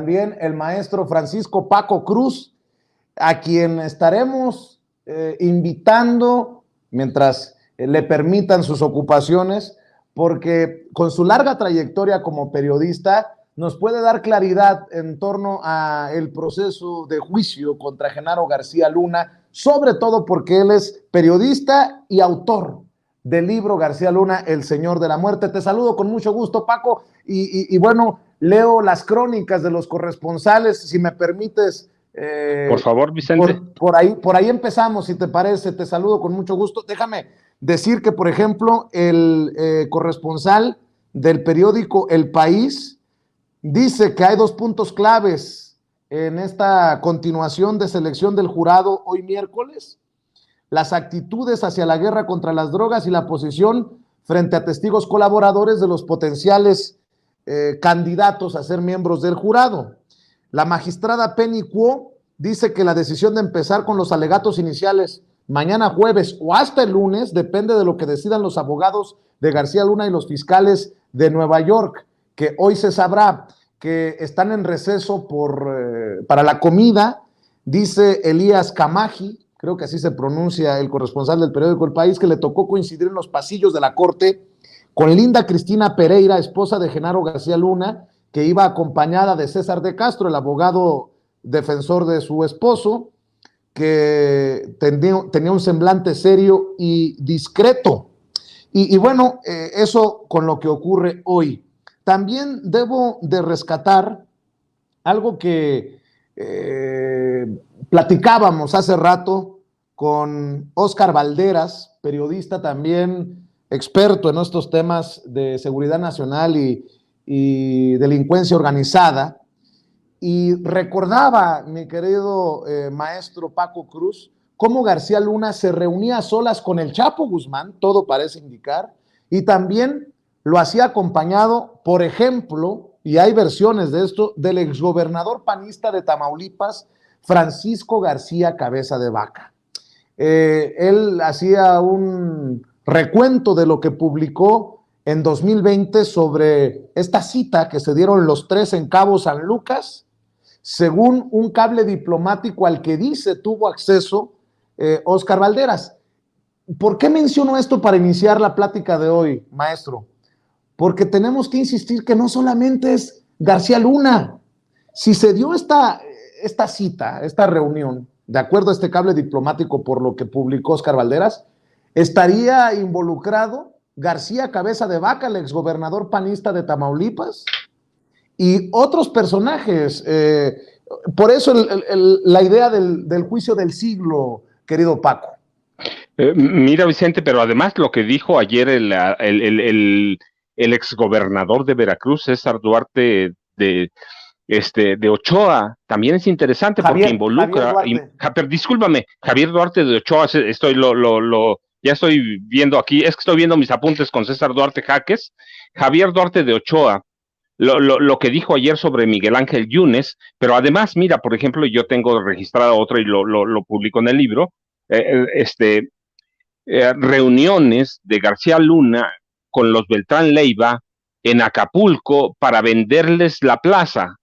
también el maestro Francisco Paco Cruz, a quien estaremos invitando mientras le permitan sus ocupaciones, porque con su larga trayectoria como periodista nos puede dar claridad en torno a el proceso de juicio contra Genaro García Luna, sobre todo porque él es periodista y autor del libro García Luna, El Señor de la Muerte. Te saludo con mucho gusto, Paco, y bueno, leo las crónicas de los corresponsales, si me permites. Por favor, Vicente. Por ahí empezamos, si te parece. Te saludo con mucho gusto. Déjame decir que, por ejemplo, el corresponsal del periódico El País dice que hay 2 puntos claves en esta continuación de selección del jurado hoy miércoles: las actitudes hacia la guerra contra las drogas y la posición frente a testigos colaboradores de los potenciales candidatos a ser miembros del jurado. La magistrada Penny Kuo dice que la decisión de empezar con los alegatos iniciales mañana jueves o hasta el lunes depende de lo que decidan los abogados de García Luna y los fiscales de Nueva York, que hoy se sabrá que están en receso para la comida. Dice Elías Camaji, creo que así se pronuncia el corresponsal del periódico El País, que le tocó coincidir en los pasillos de la corte con Linda Cristina Pereira, esposa de Genaro García Luna, que iba acompañada de César de Castro, el abogado defensor de su esposo, que tenía un semblante serio y discreto. Y bueno, eso con lo que ocurre hoy. También debo de rescatar algo que platicábamos hace rato con Óscar Valderas, periodista también experto en estos temas de seguridad nacional y delincuencia organizada, y recordaba, mi querido maestro Paco Cruz, cómo García Luna se reunía a solas con el Chapo Guzmán, todo parece indicar, y también lo hacía acompañado, por ejemplo, y hay versiones de esto, del exgobernador panista de Tamaulipas, Francisco García Cabeza de Vaca. Él hacía un recuento de lo que publicó en 2020 sobre esta cita que se dieron los 3 en Cabo San Lucas, según un cable diplomático al que dice tuvo acceso Óscar Valderas. ¿Por qué menciono esto para iniciar la plática de hoy, maestro? Porque tenemos que insistir que no solamente es García Luna. Si se dio esta cita, esta reunión, de acuerdo a este cable diplomático por lo que publicó Óscar Valderas, estaría involucrado García Cabeza de Vaca, el exgobernador panista de Tamaulipas, y otros personajes. Por eso la idea del juicio del siglo, querido Paco. Mira, Vicente, pero además lo que dijo ayer el exgobernador de Veracruz, César Duarte de Ochoa, también es interesante porque involucra. Discúlpame, Javier Duarte de Ochoa, ya estoy viendo aquí, es que estoy viendo mis apuntes con César Duarte Jaques. Javier Duarte de Ochoa, lo que dijo ayer sobre Miguel Ángel Yunes, pero además, mira, por ejemplo, yo tengo registrado otro y lo publico en el libro, reuniones de García Luna con los Beltrán Leiva en Acapulco para venderles la plaza,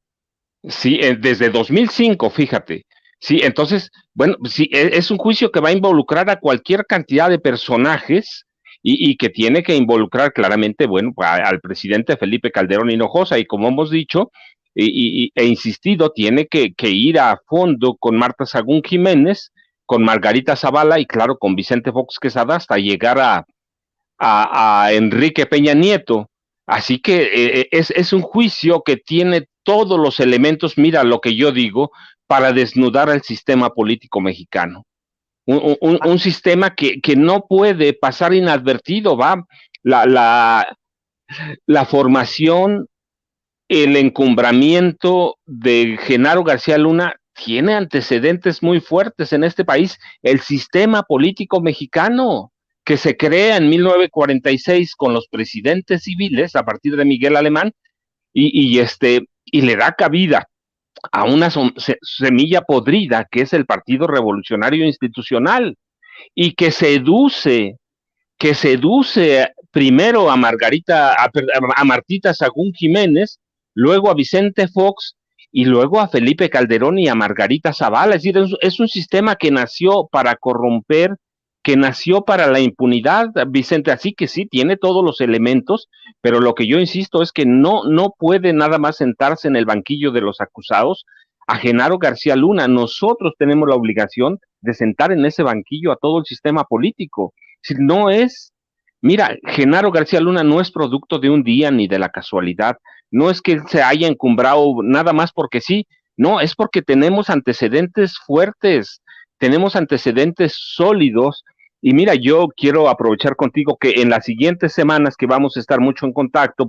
sí, desde 2005, fíjate, sí, entonces, bueno, sí, es un juicio que va a involucrar a cualquier cantidad de personajes y que tiene que involucrar claramente, bueno, al presidente Felipe Calderón Hinojosa, y como hemos dicho e insistido, tiene que ir a fondo con Marta Sagún Jiménez, con Margarita Zavala y claro, con Vicente Fox Quesada hasta llegar a Enrique Peña Nieto. Así que es un juicio que tiene todos los elementos, mira lo que yo digo, para desnudar al sistema político mexicano. Un sistema que no puede pasar inadvertido, va. La formación, el encumbramiento de Genaro García Luna tiene antecedentes muy fuertes en este país. El sistema político mexicano, que se crea en 1946 con los presidentes civiles a partir de Miguel Alemán, y le da cabida a una semilla podrida que es el Partido Revolucionario Institucional, y que seduce primero a Martita Sagún Jiménez, luego a Vicente Fox, y luego a Felipe Calderón y a Margarita Zavala. Es decir, es un sistema que nació para corromper, que nació para la impunidad, Vicente, así que sí, tiene todos los elementos, pero lo que yo insisto es que no puede nada más sentarse en el banquillo de los acusados a Genaro García Luna. Nosotros tenemos la obligación de sentar en ese banquillo a todo el sistema político. Si no es, mira, Genaro García Luna no es producto de un día ni de la casualidad, no es que él se haya encumbrado nada más porque sí, no, es porque tenemos antecedentes fuertes, tenemos antecedentes sólidos. Y mira, yo quiero aprovechar contigo que en las siguientes semanas que vamos a estar mucho en contacto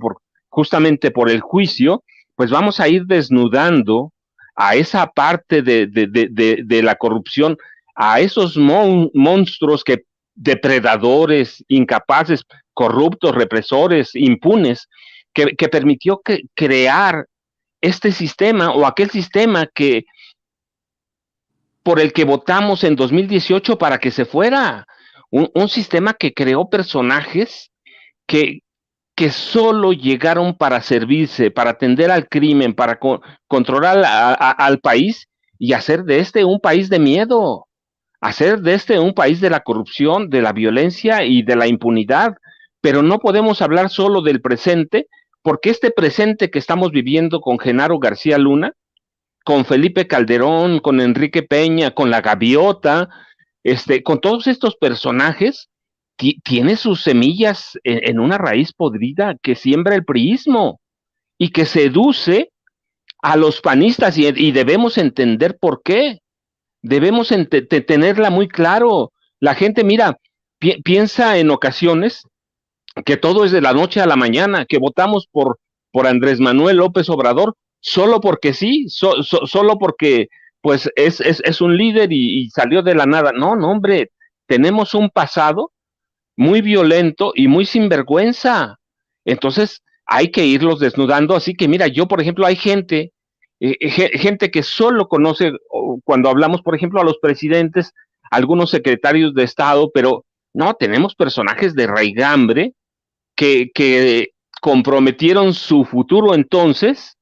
justamente por el juicio, pues vamos a ir desnudando a esa parte de la corrupción, a esos monstruos que depredadores, incapaces, corruptos, represores, impunes, que permitió crear este sistema o aquel sistema que por el que votamos en 2018 para que se fuera. Un sistema que creó personajes que, que solo llegaron para servirse, para atender al crimen, para controlar al país y hacer de este un país de miedo, hacer de este un país de la corrupción, de la violencia y de la impunidad. Pero no podemos hablar solo del presente, porque este presente que estamos viviendo con Genaro García Luna, con Felipe Calderón, con Enrique Peña, con la Gaviota, con todos estos personajes, tiene sus semillas en una raíz podrida que siembra el priismo y que seduce a los panistas y debemos entender por qué. Debemos tenerla muy claro. La gente, mira, piensa en ocasiones que todo es de la noche a la mañana, que votamos por Andrés Manuel López Obrador solo porque sí, solo porque pues es un líder y salió de la nada. No, no, hombre, tenemos un pasado muy violento y muy sinvergüenza. Entonces hay que irlos desnudando. Así que mira, yo por ejemplo hay gente que solo conoce, cuando hablamos por ejemplo a los presidentes, algunos secretarios de Estado, pero no, tenemos personajes de raigambre que comprometieron su futuro entonces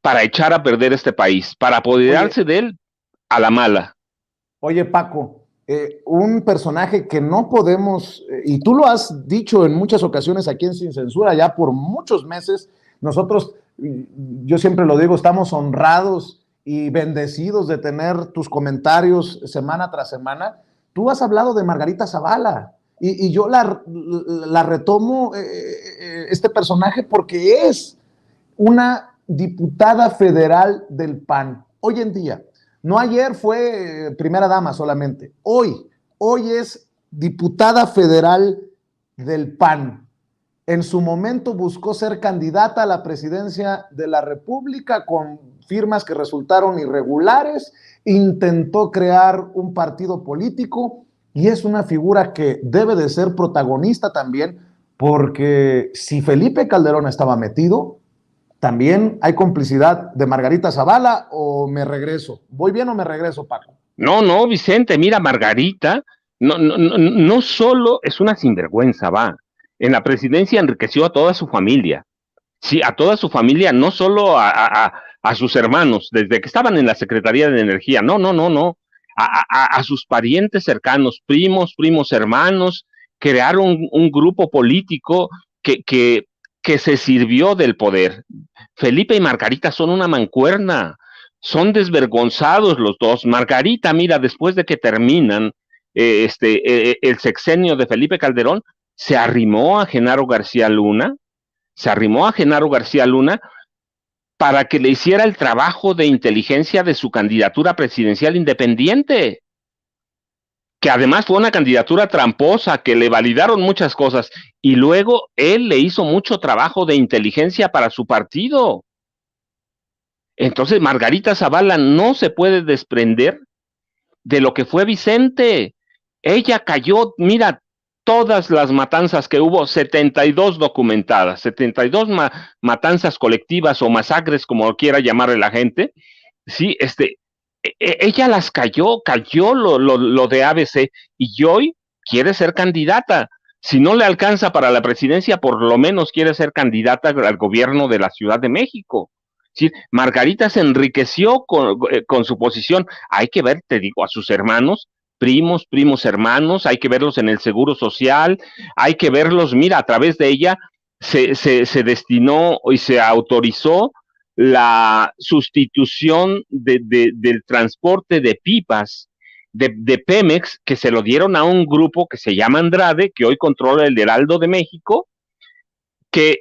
para echar a perder este país, para apoderarse de él a la mala. Oye, Paco, un personaje que no podemos, y tú lo has dicho en muchas ocasiones aquí en Sin Censura, ya por muchos meses, nosotros, yo siempre lo digo, estamos honrados y bendecidos de tener tus comentarios semana tras semana. Tú has hablado de Margarita Zavala, y yo la retomo, este personaje, porque es una diputada federal del PAN. Hoy en día, no ayer fue primera dama solamente, hoy es diputada federal del PAN. En su momento buscó ser candidata a la presidencia de la República con firmas que resultaron irregulares, intentó crear un partido político y es una figura que debe de ser protagonista también, porque si Felipe Calderón estaba metido, también hay complicidad de Margarita Zavala. ¿O me regreso? ¿Voy bien o me regreso, Paco? No, Vicente, mira, Margarita no solo es una sinvergüenza, va. En la presidencia enriqueció a toda su familia. Sí, a toda su familia, no solo a sus hermanos, desde que estaban en la Secretaría de Energía, no. A sus parientes cercanos, primos hermanos, crearon un grupo político que se sirvió del poder. Felipe y Margarita son una mancuerna, son desvergonzados los dos. Margarita, mira, después de que terminan el sexenio de Felipe Calderón, se arrimó a Genaro García Luna, para que le hiciera el trabajo de inteligencia de su candidatura presidencial independiente, que además fue una candidatura tramposa, que le validaron muchas cosas, y luego él le hizo mucho trabajo de inteligencia para su partido. Entonces Margarita Zavala no se puede desprender de lo que fue Vicente. Ella cayó, mira, todas las matanzas que hubo, 72 documentadas, 72 matanzas colectivas o masacres, como quiera llamarle la gente, sí, ella las cayó lo de ABC, y hoy quiere ser candidata. Si no le alcanza para la presidencia, por lo menos quiere ser candidata al gobierno de la Ciudad de México. Sí, Margarita se enriqueció con su posición. Hay que ver, te digo, a sus hermanos, primos hermanos, hay que verlos en el Seguro Social, hay que verlos, mira, a través de ella se destinó y se autorizó la sustitución del transporte de pipas de Pemex, que se lo dieron a un grupo que se llama Andrade, que hoy controla el Heraldo de México, que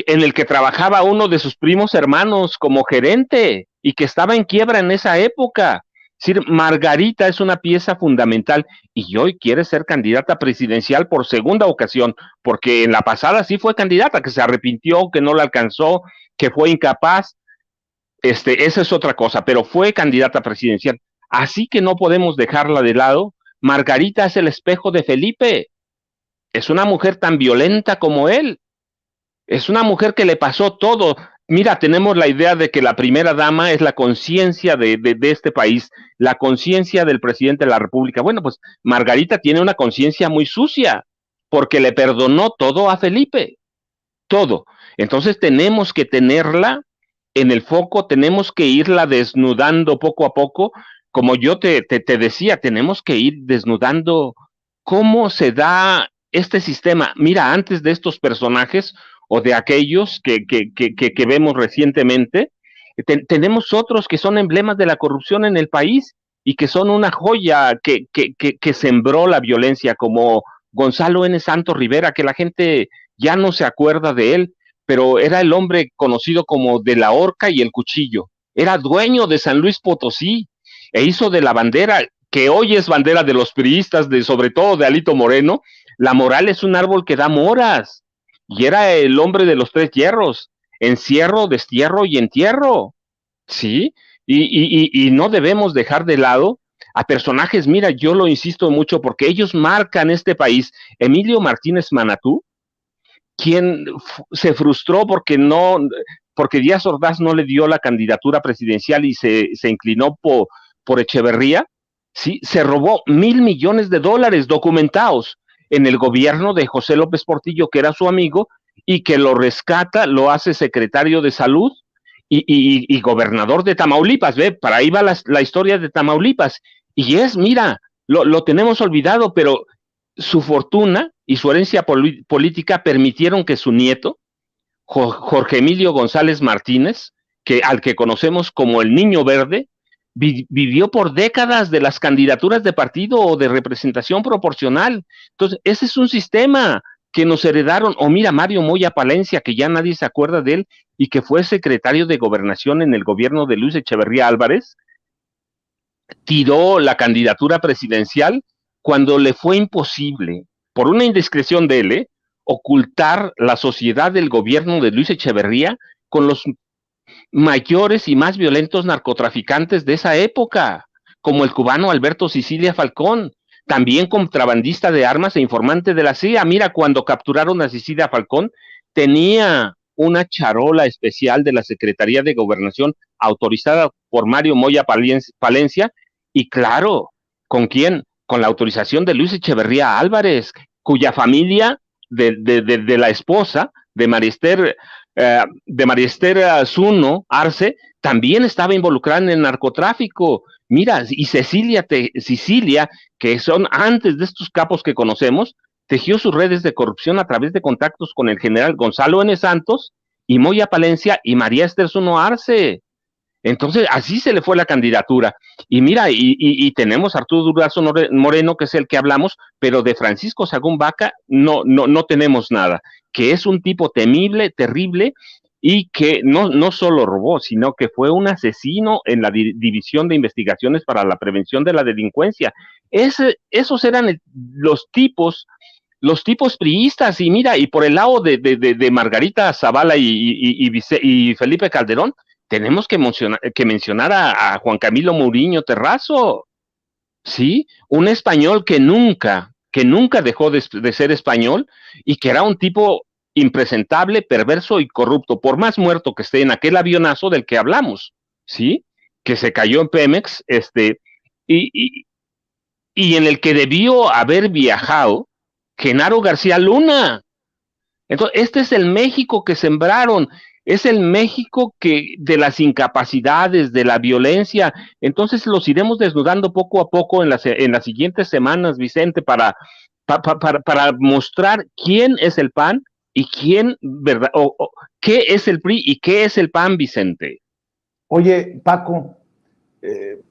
en el que trabajaba uno de sus primos hermanos como gerente y que estaba en quiebra en esa época. Es decir, Margarita es una pieza fundamental y hoy quiere ser candidata presidencial por segunda ocasión, porque en la pasada sí fue candidata, que se arrepintió, que no la alcanzó, que fue incapaz. Esa es otra cosa, pero fue candidata presidencial. Así que no podemos dejarla de lado. Margarita es el espejo de Felipe. Es una mujer tan violenta como él. Es una mujer que le pasó todo. Mira, tenemos la idea de que la primera dama es la conciencia de este país, la conciencia del presidente de la República. Bueno, pues Margarita tiene una conciencia muy sucia, porque le perdonó todo a Felipe, todo. Entonces tenemos que tenerla en el foco, tenemos que irla desnudando poco a poco. Como yo te decía, tenemos que ir desnudando cómo se da este sistema. Mira, antes de estos personajes o de aquellos que vemos recientemente, tenemos otros que son emblemas de la corrupción en el país y que son una joya que sembró la violencia, como Gonzalo N. Santos Rivera, que la gente ya no se acuerda de él, pero era el hombre conocido como de la horca y el cuchillo. Era dueño de San Luis Potosí e hizo de la bandera, que hoy es bandera de los priistas, sobre todo de Alito Moreno. La moral es un árbol que da moras, y era el hombre de los tres hierros: encierro, destierro y entierro, ¿sí? Y no debemos dejar de lado a personajes. Mira, yo lo insisto mucho porque ellos marcan este país. Emilio Martínez Manatú, quien se frustró porque Díaz Ordaz no le dio la candidatura presidencial y se inclinó por Echeverría, ¿sí? Se robó $1,000,000,000 documentados en el gobierno de José López Portillo, que era su amigo, y que lo rescata, lo hace secretario de salud y gobernador de Tamaulipas. Ve, para ahí va la historia de Tamaulipas. Y mira, lo tenemos olvidado, pero su fortuna y su herencia política permitieron que su nieto, Jorge Emilio González Martínez, al que conocemos como el Niño Verde, vivió por décadas de las candidaturas de partido o de representación proporcional. Entonces, ese es un sistema que nos heredaron. O mira, Mario Moya Palencia, que ya nadie se acuerda de él, y que fue secretario de Gobernación en el gobierno de Luis Echeverría Álvarez, tiró la candidatura presidencial cuando le fue imposible, por una indiscreción de él, ocultar la sociedad del gobierno de Luis Echeverría con los mayores y más violentos narcotraficantes de esa época, como el cubano Alberto Sicilia Falcón, también contrabandista de armas e informante de la CIA. Mira, cuando capturaron a Sicilia Falcón, tenía una charola especial de la Secretaría de Gobernación autorizada por Mario Moya Palencia, y claro, ¿con quién? Con la autorización de Luis Echeverría Álvarez, cuya familia de la esposa de María Esther Zuno Arce también estaba involucrada en el narcotráfico. Mira, y Sicilia, que son antes de estos capos que conocemos, tejió sus redes de corrupción a través de contactos con el general Gonzalo N. Santos y Moya Palencia y María Esther Zuno Arce. Entonces, así se le fue la candidatura. Y mira, y tenemos a Arturo Durazo Moreno, que es el que hablamos, pero de Francisco Sagún Vaca no tenemos nada, que es un tipo temible, terrible, y que no solo robó, sino que fue un asesino en la División de Investigaciones para la Prevención de la Delincuencia. Esos eran los tipos priistas. Y mira, y por el lado de Margarita Zavala y Felipe Calderón, tenemos que mencionar a Juan Camilo Muriño Terrazo, ¿sí? Un español que nunca dejó de ser español, y que era un tipo impresentable, perverso y corrupto, por más muerto que esté en aquel avionazo del que hablamos, ¿sí? Que se cayó en Pemex, y, y en el que debió haber viajado Genaro García Luna. Entonces, este es el México que sembraron. es el México que de las incapacidades, de la violencia. Entonces los iremos desnudando poco a poco en las siguientes semanas, Vicente, para mostrar quién es el PAN y quién, ¿verdad? ¿Qué es el PRI y qué es el PAN, Vicente? Oye, Paco,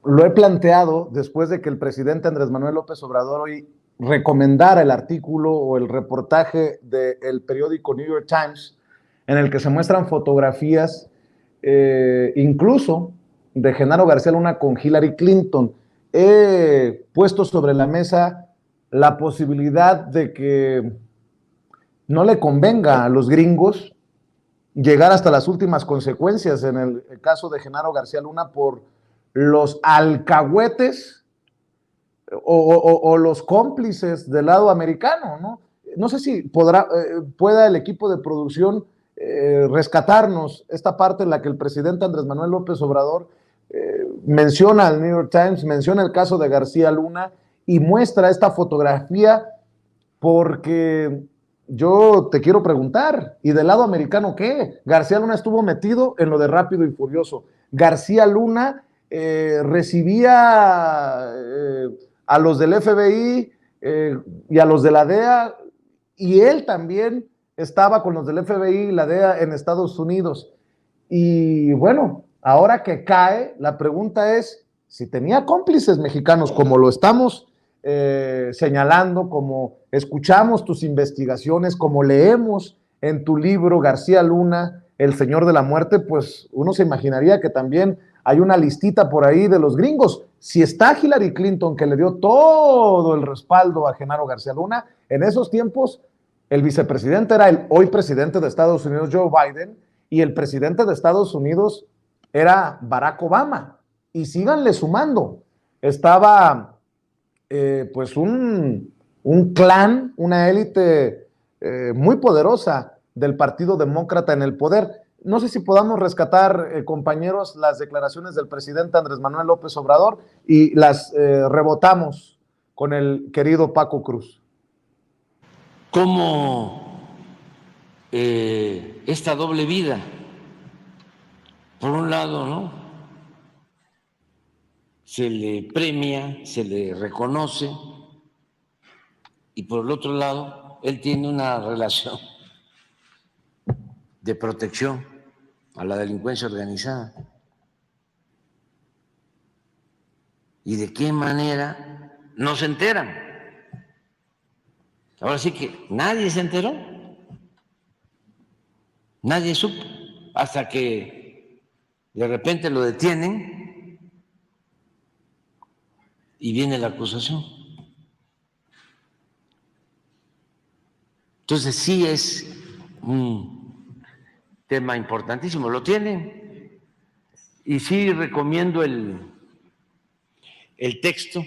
lo he planteado después de que el presidente Andrés Manuel López Obrador hoy recomendara el artículo o el reportaje del periódico New York Times, en el que se muestran fotografías, incluso de Genaro García Luna con Hillary Clinton. He puesto sobre la mesa la posibilidad de que no le convenga a los gringos llegar hasta las últimas consecuencias en el caso de Genaro García Luna por los alcahuetes o los cómplices del lado americano, ¿no? No sé si pueda el equipo de producción rescatarnos esta parte en la que el presidente Andrés Manuel López Obrador menciona al New York Times, menciona el caso de García Luna y muestra esta fotografía, porque yo te quiero preguntar, ¿y del lado americano qué? García Luna estuvo metido en lo de Rápido y Furioso. García Luna recibía a los del FBI y a los de la DEA, y él también estaba con los del FBI y la DEA en Estados Unidos. Y bueno, ahora que cae, la pregunta es si tenía cómplices mexicanos, como lo estamos señalando, como escuchamos tus investigaciones, como leemos en tu libro García Luna, El Señor de la Muerte, pues uno se imaginaría que también hay una listita por ahí de los gringos. Si está Hillary Clinton, que le dio todo el respaldo a Genaro García Luna, en esos tiempos el vicepresidente era el hoy presidente de Estados Unidos, Joe Biden, y el presidente de Estados Unidos era Barack Obama. Y síganle sumando. Estaba pues un clan, una élite muy poderosa del Partido Demócrata en el poder. No sé si podamos rescatar, compañeros, las declaraciones del presidente Andrés Manuel López Obrador y las rebotamos con el querido Paco Cruz. Como esta doble vida, por un lado, ¿no?, se le premia, se le reconoce, y por el otro lado, él tiene una relación de protección a la delincuencia organizada. ¿Y de qué manera no se enteran? Ahora sí que nadie se enteró, nadie supo, hasta que de repente lo detienen y viene la acusación. Entonces sí es un tema importantísimo, lo tienen, y sí recomiendo el texto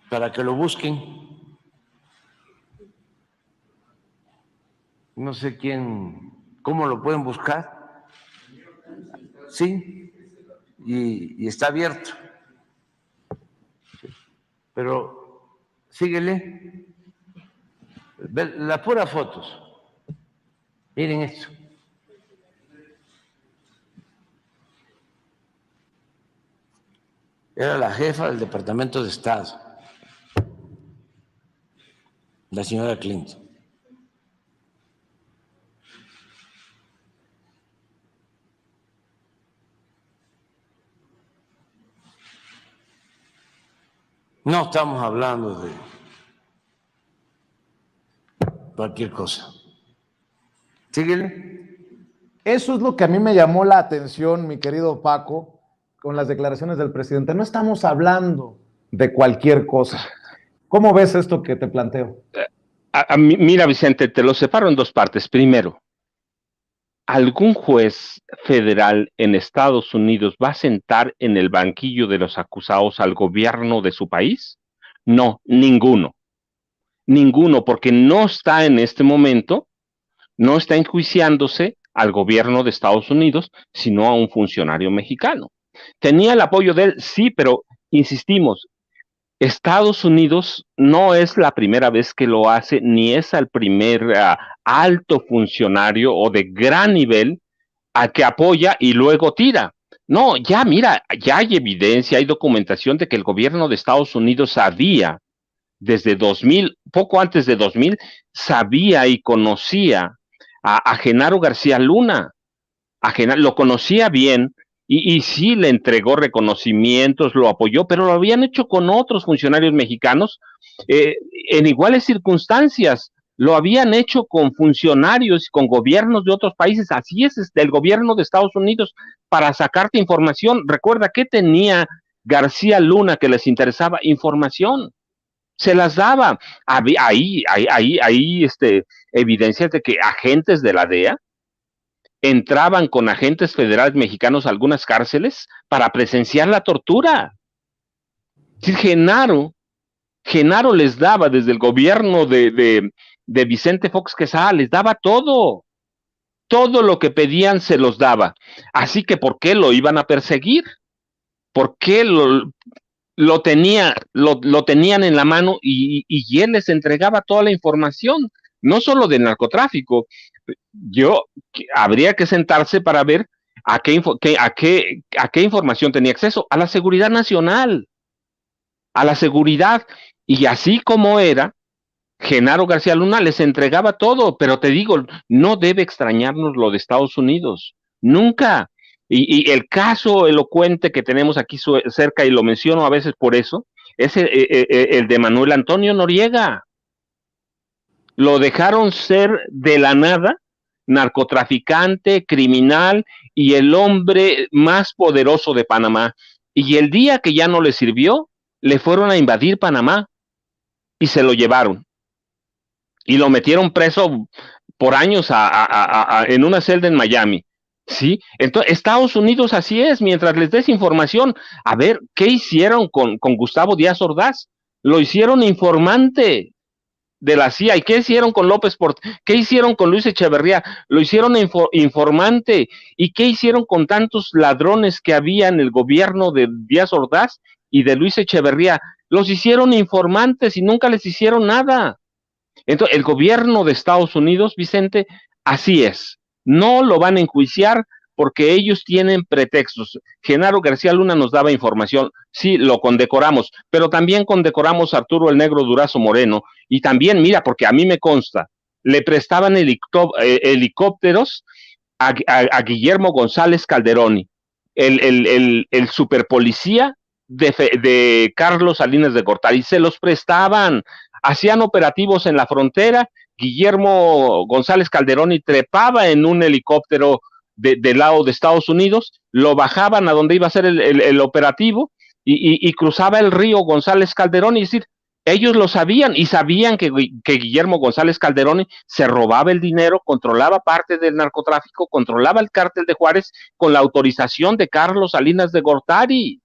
para que lo busquen. No sé cómo lo pueden buscar. Sí, y está abierto. Pero síguele. Las puras fotos. Miren esto. Era la jefa del Departamento de Estado, la señora Clinton. No estamos hablando de cualquier cosa. Síguele. Eso es lo que a mí me llamó la atención, mi querido Paco, con las declaraciones del presidente. No estamos hablando de cualquier cosa. ¿Cómo ves esto que te planteo? Mira, Vicente, te lo separo en dos partes. Primero, ¿algún juez federal en Estados Unidos va a sentar en el banquillo de los acusados al gobierno de su país? No, ninguno. Ninguno, porque no está en este momento, no está enjuiciándose al gobierno de Estados Unidos, sino a un funcionario mexicano. ¿Tenía el apoyo de él? Sí, pero insistimos, Estados Unidos no es la primera vez que lo hace, ni es el primer alto funcionario o de gran nivel al que apoya y luego tira. No, ya mira, ya hay evidencia, hay documentación de que el gobierno de Estados Unidos sabía desde 2000, poco antes de 2000, sabía y conocía a Genaro García Luna. Lo conocía bien y sí le entregó reconocimientos, lo apoyó, pero lo habían hecho con otros funcionarios mexicanos en iguales circunstancias. Lo habían hecho con funcionarios y con gobiernos de otros países. Así es, el gobierno de Estados Unidos para sacarte información. Recuerda que tenía García Luna que les interesaba información. Se las daba. Hay evidencias de que agentes de la DEA entraban con agentes federales mexicanos a algunas cárceles para presenciar la tortura. Sí, Genaro les daba desde el gobierno de Vicente Fox Quesada, les daba todo lo que pedían se los daba. Así que, ¿por qué lo iban a perseguir? ¿Por qué lo tenían en la mano y él les entregaba toda la información? No solo del narcotráfico. Habría que sentarse para ver a qué información tenía acceso, a la seguridad nacional, a la seguridad, y así como era, Genaro García Luna les entregaba todo, pero te digo, no debe extrañarnos lo de Estados Unidos, nunca, y el caso elocuente que tenemos aquí cerca, y lo menciono a veces por eso, es el de Manuel Antonio Noriega. Lo dejaron ser de la nada narcotraficante, criminal y el hombre más poderoso de Panamá. Y el día que ya no le sirvió, le fueron a invadir Panamá y se lo llevaron. Y lo metieron preso por años en una celda en Miami. ¿Sí? Entonces, Estados Unidos así es, mientras les des información, a ver, ¿qué hicieron con Gustavo Díaz Ordaz? Lo hicieron informante de la CIA. ¿Y qué hicieron con López Portillo? ¿Qué hicieron con Luis Echeverría? Lo hicieron informante. ¿Y qué hicieron con tantos ladrones que había en el gobierno de Díaz Ordaz y de Luis Echeverría? Los hicieron informantes y nunca les hicieron nada. Entonces, el gobierno de Estados Unidos, Vicente, así es. No lo van a enjuiciar porque ellos tienen pretextos. Genaro García Luna nos daba información, sí, lo condecoramos, pero también condecoramos a Arturo el Negro Durazo Moreno, y también, mira, porque a mí me consta, le prestaban helicópteros a Guillermo González Calderoni, el superpolicía de Carlos Salinas de Gortari, se los prestaban, hacían operativos en la frontera. Guillermo González Calderoni trepaba en un helicóptero del lado de Estados Unidos, lo bajaban a donde iba a ser el operativo y cruzaba el río González Calderoni. Es decir, ellos lo sabían y sabían que Guillermo González Calderoni se robaba el dinero, controlaba parte del narcotráfico, controlaba el cártel de Juárez con la autorización de Carlos Salinas de Gortari.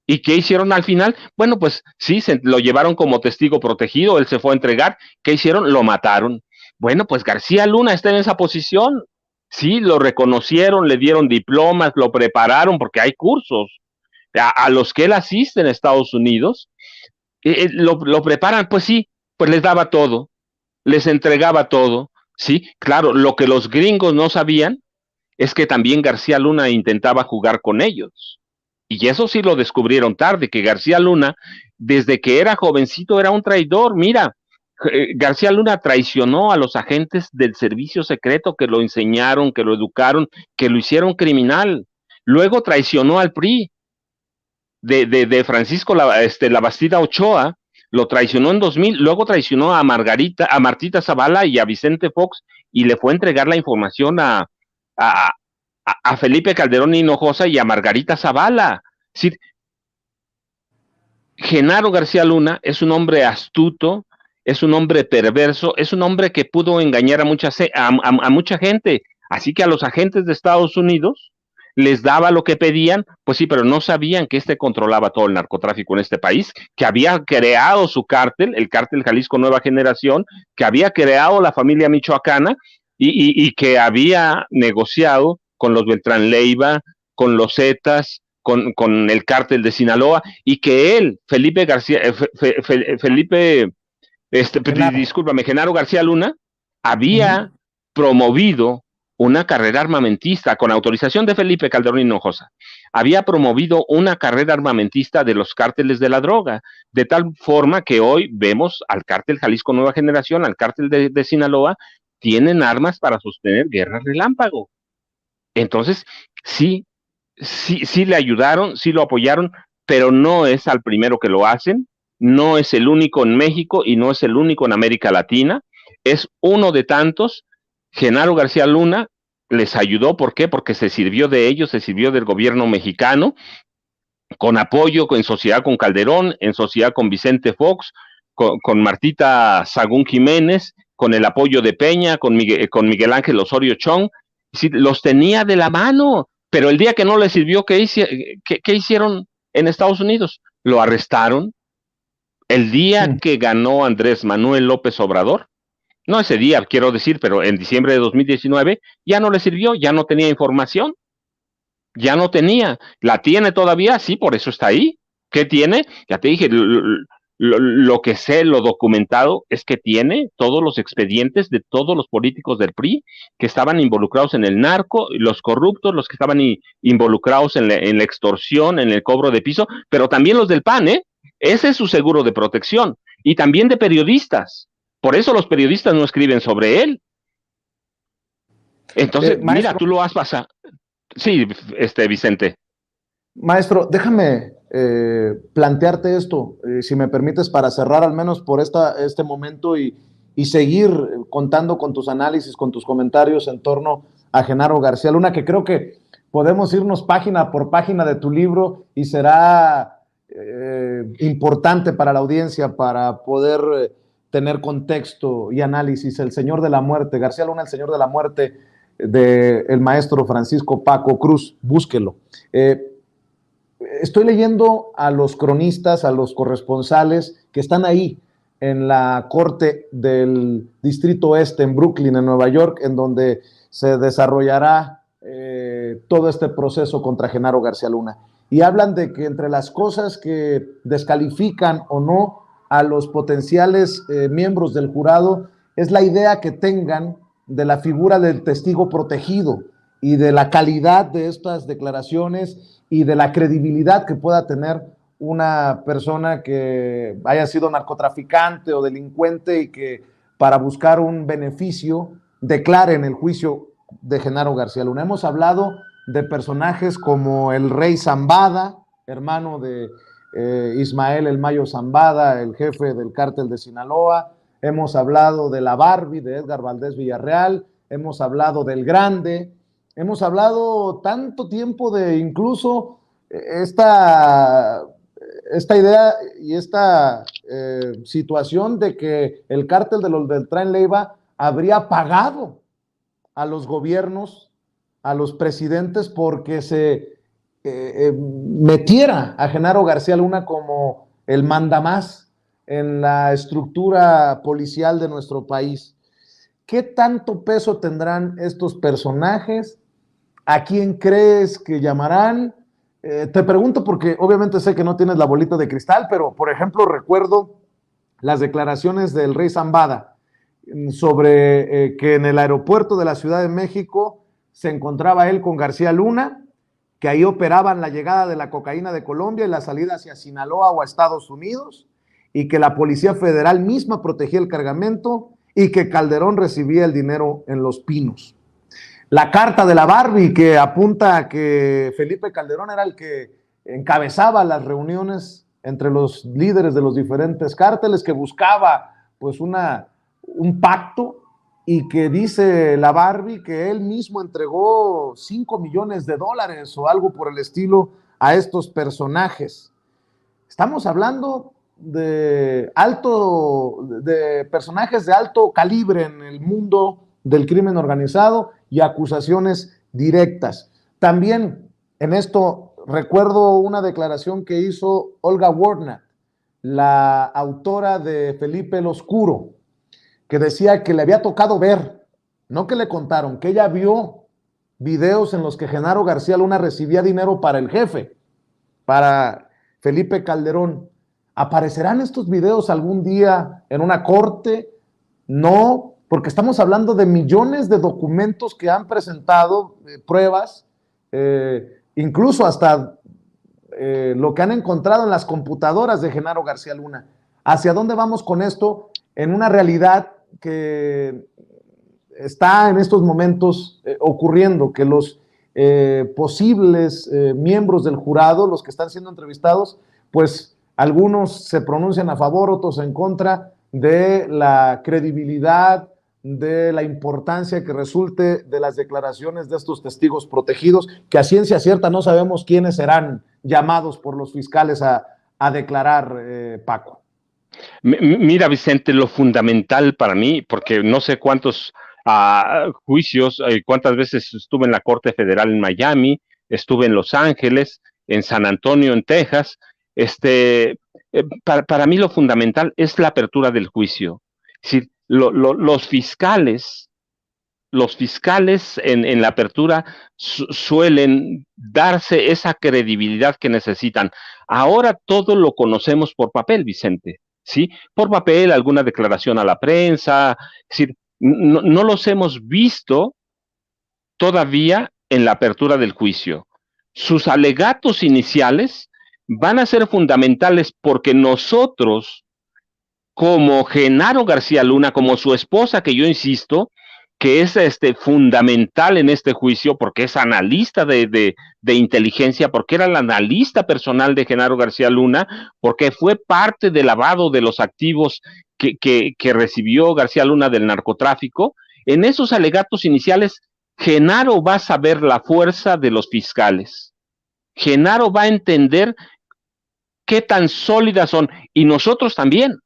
¿Y qué hicieron al final? Bueno, pues sí, lo llevaron como testigo protegido, él se fue a entregar. ¿Qué hicieron? Lo mataron. Bueno, pues García Luna está en esa posición. Sí, lo reconocieron, le dieron diplomas, lo prepararon, porque hay cursos a los que él asiste en Estados Unidos. Lo preparan, pues sí, pues les daba todo, les entregaba todo. Sí, claro, lo que los gringos no sabían es que también García Luna intentaba jugar con ellos. Y eso sí lo descubrieron tarde, que García Luna, desde que era jovencito, era un traidor. Mira, García Luna traicionó a los agentes del servicio secreto que lo enseñaron, que lo educaron, que lo hicieron criminal. Luego traicionó al PRI de Francisco Labastida Ochoa, lo traicionó en 2000, luego traicionó a Martita Zavala y a Vicente Fox, y le fue a entregar la información a Felipe Calderón Hinojosa y a Margarita Zavala. Sí, Genaro García Luna es un hombre astuto, es un hombre perverso, es un hombre que pudo engañar a mucha gente. Así que a los agentes de Estados Unidos les daba lo que pedían, pues sí, pero no sabían que controlaba todo el narcotráfico en este país, que había creado su cártel, el cártel Jalisco Nueva Generación, que había creado la familia michoacana y que había negociado con los Beltrán Leiva, con los Zetas, con el cártel de Sinaloa, y que él, Felipe García, Genaro García Luna, había promovido una carrera armamentista con autorización de Felipe Calderón Hinojosa. Había promovido una carrera armamentista de los cárteles de la droga, de tal forma que hoy vemos al cártel Jalisco Nueva Generación, al cártel de Sinaloa, tienen armas para sostener guerras relámpago. Entonces, sí le ayudaron, sí lo apoyaron, pero no es al primero que lo hacen, no es el único en México y no es el único en América Latina, es uno de tantos. Genaro García Luna les ayudó, ¿por qué? Porque se sirvió de ellos, se sirvió del gobierno mexicano, con apoyo, en sociedad con Calderón, en sociedad con Vicente Fox, con Martita Sagún Jiménez, con el apoyo de Peña, con Miguel Ángel Osorio Chong, sí, los tenía de la mano, pero el día que no les sirvió, ¿qué hicieron en Estados Unidos? Lo arrestaron. El día que ganó Andrés Manuel López Obrador, no ese día, quiero decir, pero en diciembre de 2019, ya no le sirvió, ya no tenía información, ya no tenía. ¿La tiene todavía? Sí, por eso está ahí. ¿Qué tiene? Ya te dije, lo que sé, lo documentado, es que tiene todos los expedientes de todos los políticos del PRI que estaban involucrados en el narco, los corruptos, los que estaban involucrados en la extorsión, en el cobro de piso, pero también los del PAN, ¿eh? Ese es su seguro de protección. Y también de periodistas. Por eso los periodistas no escriben sobre él. Entonces, mira, tú lo has pasado. Sí, Vicente. Maestro, déjame plantearte esto, si me permites, para cerrar al menos por este momento y seguir contando con tus análisis, con tus comentarios en torno a Genaro García Luna, que creo que podemos irnos página por página de tu libro y será importante para la audiencia para poder tener contexto y análisis. El Señor de la Muerte, García Luna, el Señor de la Muerte, del maestro Francisco Paco Cruz. Búsquelo. Estoy leyendo a los cronistas, a los corresponsales que están ahí en la corte del Distrito Oeste en Brooklyn, en Nueva York, en donde se desarrollará todo este proceso contra Genaro García Luna. Y hablan de que entre las cosas que descalifican o no a los potenciales miembros del jurado es la idea que tengan de la figura del testigo protegido y de la calidad de estas declaraciones y de la credibilidad que pueda tener una persona que haya sido narcotraficante o delincuente y que para buscar un beneficio declare en el juicio de Genaro García Luna. Hemos hablado de personajes como el Rey Zambada, hermano de Ismael El Mayo Zambada, el jefe del cártel de Sinaloa. Hemos hablado de la Barbie, de Edgar Valdés Villarreal. Hemos hablado del Grande. Hemos hablado tanto tiempo de incluso esta idea y esta situación de que el cártel de los Beltrán Leiva habría pagado a los gobiernos, a los presidentes, porque se metiera a Genaro García Luna como el mandamás en la estructura policial de nuestro país. ¿Qué tanto peso tendrán estos personajes? ¿A quién crees que llamarán? Te pregunto porque obviamente sé que no tienes la bolita de cristal, pero por ejemplo recuerdo las declaraciones del Rey Zambada sobre que en el aeropuerto de la Ciudad de México se encontraba él con García Luna, que ahí operaban la llegada de la cocaína de Colombia y la salida hacia Sinaloa o a Estados Unidos, y que la Policía Federal misma protegía el cargamento y que Calderón recibía el dinero en Los Pinos. La carta de la Barbie que apunta a que Felipe Calderón era el que encabezaba las reuniones entre los líderes de los diferentes cárteles, que buscaba pues un pacto, y que dice la Barbie que él mismo entregó $5 millones o algo por el estilo a estos personajes. Estamos hablando de personajes de alto calibre en el mundo del crimen organizado y acusaciones directas. También en esto recuerdo una declaración que hizo Olga Warnat, la autora de Felipe el Oscuro, que decía que le había tocado ver, no que le contaron, que ella vio videos en los que Genaro García Luna recibía dinero para el jefe, para Felipe Calderón. ¿Aparecerán estos videos algún día en una corte? No, porque estamos hablando de millones de documentos que han presentado, pruebas, incluso hasta lo que han encontrado en las computadoras de Genaro García Luna. ¿Hacia dónde vamos con esto en una realidad que está en estos momentos ocurriendo? Que los posibles miembros del jurado, los que están siendo entrevistados, pues algunos se pronuncian a favor, otros en contra de la credibilidad, de la importancia que resulte de las declaraciones de estos testigos protegidos, que a ciencia cierta no sabemos quiénes serán llamados por los fiscales a declarar, Paco. Mira, Vicente, lo fundamental para mí, porque no sé cuántos juicios, cuántas veces estuve en la Corte Federal en Miami, estuve en Los Ángeles, en San Antonio, en Texas. Para mí lo fundamental es la apertura del juicio. Es decir, los fiscales en la apertura suelen darse esa credibilidad que necesitan. Ahora todo lo conocemos por papel, Vicente, ¿sí? Por papel, alguna declaración a la prensa, es decir, no los hemos visto todavía en la apertura del juicio. Sus alegatos iniciales van a ser fundamentales porque nosotros, como Genaro García Luna, como su esposa, que yo insisto, que es fundamental en este juicio, porque es analista de inteligencia, porque era el analista personal de Genaro García Luna, porque fue parte del lavado de los activos que recibió García Luna del narcotráfico. En esos alegatos iniciales, Genaro va a saber la fuerza de los fiscales. Genaro va a entender qué tan sólidas son, y nosotros también,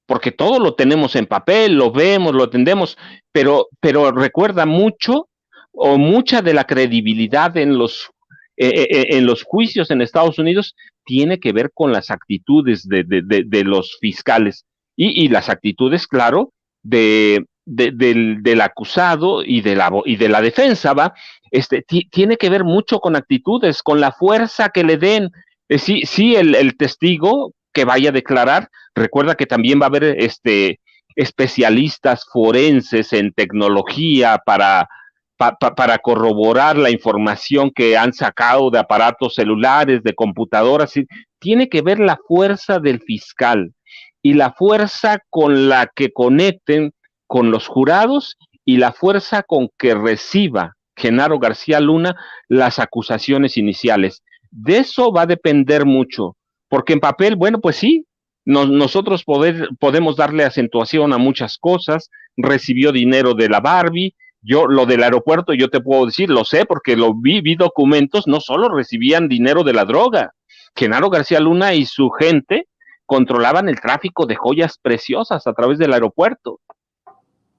porque todo lo tenemos en papel, lo vemos, lo entendemos, pero recuerda mucho o mucha de la credibilidad en los juicios en Estados Unidos tiene que ver con las actitudes de los fiscales y las actitudes, claro, del acusado y de la defensa, ¿va? Tiene que ver mucho con actitudes, con la fuerza que le den. Sí, el testigo que vaya a declarar, recuerda que también va a haber especialistas forenses en tecnología para corroborar la información que han sacado de aparatos celulares, de computadoras. Tiene que ver la fuerza del fiscal y la fuerza con la que conecten con los jurados y la fuerza con que reciba Genaro García Luna las acusaciones iniciales. De eso va a depender mucho, porque en papel, bueno, pues sí, nosotros podemos darle acentuación a muchas cosas. Recibió dinero de la Barbie. Yo, lo del aeropuerto, yo te puedo decir, lo sé porque lo vi documentos, no solo recibían dinero de la droga. Genaro García Luna y su gente controlaban el tráfico de joyas preciosas a través del aeropuerto.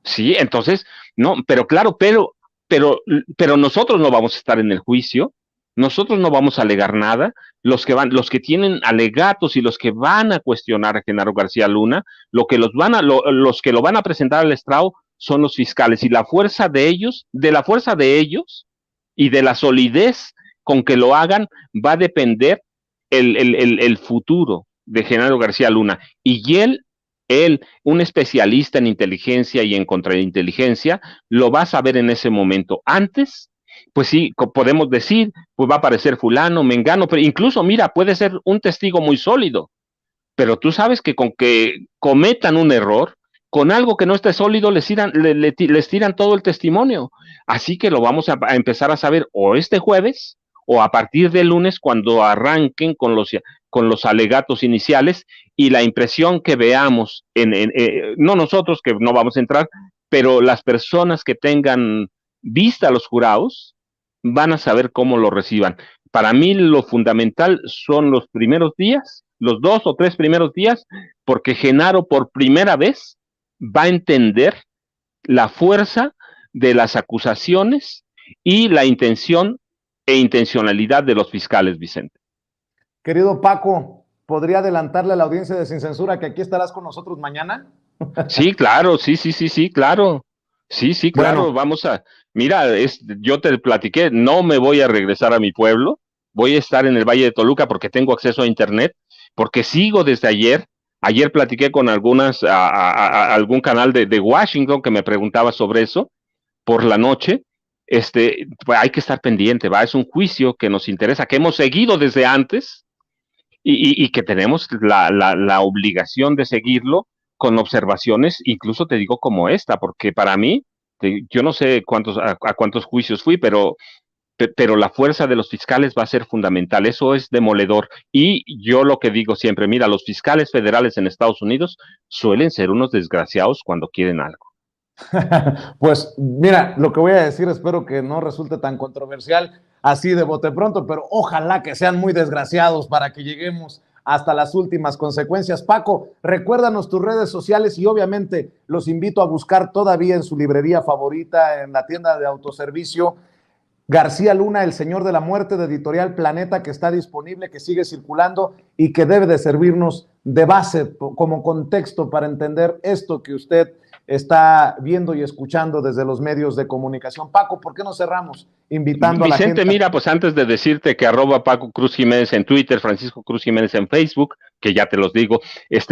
Sí, entonces, no, pero claro, pero nosotros no vamos a estar en el juicio, nosotros no vamos a alegar nada. Los que tienen alegatos y los que van a cuestionar a Genaro García Luna, los que lo van a presentar al estrado son los fiscales, y la fuerza de ellos y de la solidez con que lo hagan va a depender el futuro de Genaro García Luna. Y él, un especialista en inteligencia y en contrainteligencia, lo va a saber en ese momento. Antes, pues sí, podemos decir, pues va a aparecer fulano, mengano, pero incluso, mira, puede ser un testigo muy sólido, pero tú sabes que con que cometan un error, con algo que no esté sólido, les tiran todo el testimonio. Así que lo vamos a empezar a saber o este jueves o a partir del lunes, cuando arranquen con los alegatos iniciales, y la impresión que veamos, no nosotros, que no vamos a entrar, pero las personas que tengan vista a los jurados van a saber cómo lo reciban. Para mí lo fundamental son los primeros días, los 2 o 3 primeros días, porque Genaro por primera vez va a entender la fuerza de las acusaciones y la intención e intencionalidad de los fiscales, Vicente. Querido Paco, ¿podría adelantarle a la audiencia de Sin Censura que aquí estarás con nosotros mañana? Sí, claro, sí, claro. Sí, claro, bueno, vamos a... Mira, yo te platiqué, no me voy a regresar a mi pueblo, voy a estar en el Valle de Toluca porque tengo acceso a internet, porque sigo desde ayer. Ayer platiqué con algún canal de Washington que me preguntaba sobre eso por la noche. Pues hay que estar pendiente, ¿va? Es un juicio que nos interesa, que hemos seguido desde antes y que tenemos la obligación de seguirlo con observaciones, incluso te digo como esta, porque para mí, yo no sé a cuántos juicios fui, pero la fuerza de los fiscales va a ser fundamental, eso es demoledor. Y yo lo que digo siempre, mira, los fiscales federales en Estados Unidos suelen ser unos desgraciados cuando quieren algo. Pues mira, lo que voy a decir, espero que no resulte tan controversial así de bote pronto, pero ojalá que sean muy desgraciados para que lleguemos hasta las últimas consecuencias. Paco, recuérdanos tus redes sociales y obviamente los invito a buscar todavía en su librería favorita, en la tienda de autoservicio, García Luna, El Señor de la Muerte, de Editorial Planeta, que está disponible, que sigue circulando y que debe de servirnos de base como contexto para entender esto que usted está viendo y escuchando desde los medios de comunicación. Paco, ¿por qué no cerramos invitando a la gente? Vicente, mira, pues antes de decirte que @ Paco Cruz Jiménez en Twitter, Francisco Cruz Jiménez en Facebook, que ya te los digo,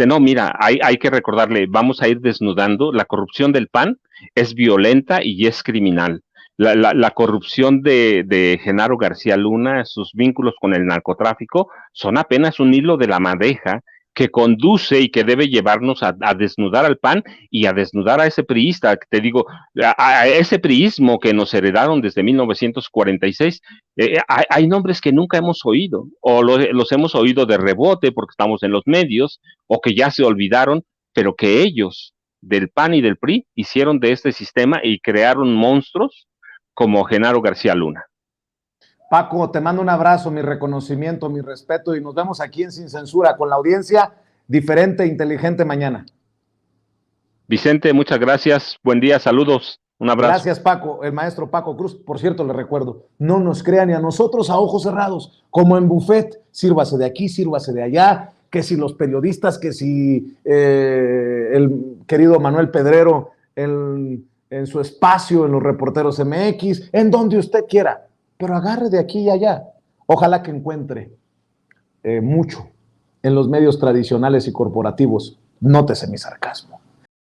no, mira, hay que recordarle, vamos a ir desnudando, la corrupción del PAN es violenta y es criminal. La corrupción de Genaro García Luna, sus vínculos con el narcotráfico, son apenas un hilo de la madeja que conduce y que debe llevarnos a desnudar al PAN y a desnudar a ese priista, que te digo, a ese priismo que nos heredaron desde 1946. Hay nombres que nunca hemos oído, o los hemos oído de rebote porque estamos en los medios, o que ya se olvidaron, pero que ellos, del PAN y del PRI, hicieron de este sistema y crearon monstruos como Genaro García Luna. Paco, te mando un abrazo, mi reconocimiento, mi respeto y nos vemos aquí en Sin Censura con la audiencia diferente e inteligente mañana. Vicente, muchas gracias. Buen día, saludos. Un abrazo. Gracias, Paco. El maestro Paco Cruz, por cierto, le recuerdo, no nos crean ni a nosotros a ojos cerrados, como en buffet, sírvase de aquí, sírvase de allá, que si los periodistas, que si el querido Manuel Pedrero en su espacio, en los Reporteros MX, en donde usted quiera, pero agarre de aquí y allá. Ojalá que encuentre mucho en los medios tradicionales y corporativos. Nótese mi sarcasmo.